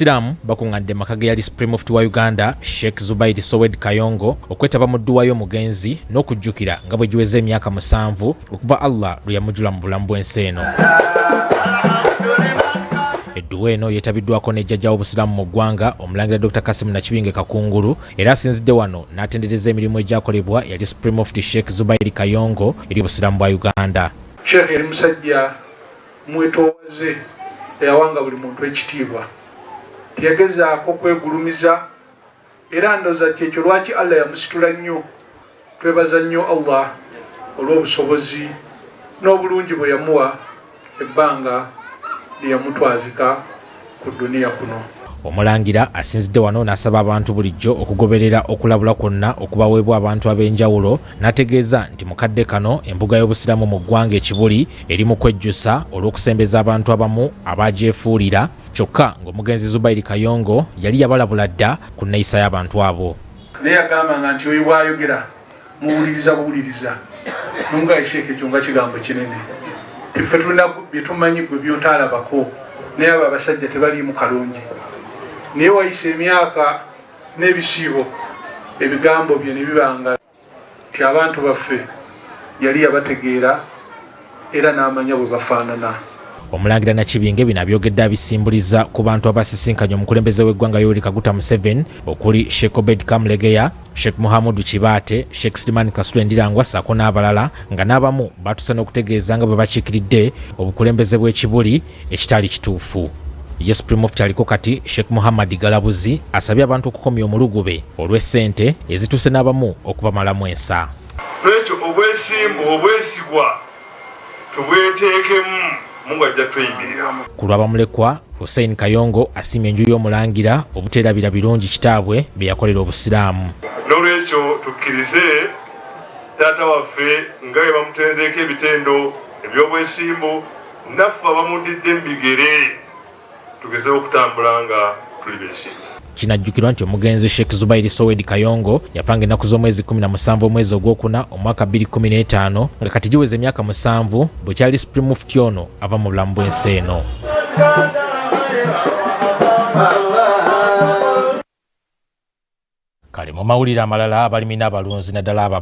Abasiraamu bakungadde makage yali Supreme Mufuti wa Uganda Sheik Zubair Kayongo okwetaba mu dduwa y'omugenzi n'okujjukira nga bwe giweze emyaka 7 okuva Allah lwe yamujula mu bulamu bw'ensi eno. Edduwa eno yeetabiddwako ne Jajja obusiraamu mu ggwanga Omulangira Dr. Kasimu Nakibinge Kakungulu era asinzidde wano n'atendereza emirimu egyakolebwa yali Supreme Mufuti Sheik Zubair Kayongo eri obusiraamu bwa Uganda. Sheik yali musajja mwetoowaze eyawanga buli muntu ekitiibwa. Teyagezaako kwegulumiza era ndowooza kyekyo lwaki Allah yamusitula nnyo. Twebaza nnyo Allah olw'obusobozi n'obulungi bwe yamuwa ebbanga lye yamutwazika ku dduniya kuno. Omulangira asinzidde wano n'asaba abantu bulijjo okugoberera okulabula kwonna okubaweebwa abantu ab'enjawulo n'ategeeza nti mukadde kano embuga y'obusiraamu mu ggwanga ekibuli eri mu kwejjusa olw'okusembeza abantu abamu abagyefuulira kyokka ng'omugenzi Zubair Kayongo yali yabalabula dda ku nneeyisa y'abantu abo. Naye yagambanga nti oyo bw'ayogera muwuliriza buwuliriza nunga Sheik ekyo nga kigambo kinene. Ffe tulina bye tumanyi gwe by'otaalabako naye abo abasajja tebaliimu kalungi. Naye wayise emyaka n'ebisiibo ebigambo bye ne bibanga nti abantu baffe yali yabategeera era n'amanya bwe bafaanana. Omulangira Nakibinge bino abyogedde abisimbuliza ku bantu abasisinkanye omukulembeze w'eggwanga Yoweri Kaguta Museveni okuli Sheik Kamulegeya, Sheik Muhammadu Kibaate, Sheik Slimani Kasule Ndirangwa ssaako n'abalala nga n'abamu batuuse n'okutegeeza nga bwe bakiikiridde obukulembeze bw'ekibuli ekitali kituufu. Ye Supreme Mufuti aliko kati Sheik Muhammad Galabuzi asabye abantu okukomya omulugube olw'essente ezituuse n'abamu okubamalamu ensa. Lwekyo obwesimbu obwesigwa tubweteekemu Mungu ajja tweyimirira. Ku lw'abamulekwa Hussein Kayongo asiimye enju y'Omulangira obuteerabira birungi kitaabwe bye yakolera obusiraamu. N'olwekyo tukkirize taata waffe nga bwe bamutenzeeko ebitendo eby'obwesimbu naffe abamudidde mu bigere tugezeho okutambula nga tuli beesimbu. Kinajjukirwa nti omugenzi Sheik Zubair Kayongo yafanga ennaku z'omwezi 17 omwezi ogwokuna omwaka 2015 nga kati giweze emyaka 7 bwe kyali Supreme Mufuti ono ava mu bulamu bw'ensi eno. Kale mu mawulire amalala abalimi n'abalunzi naddala abo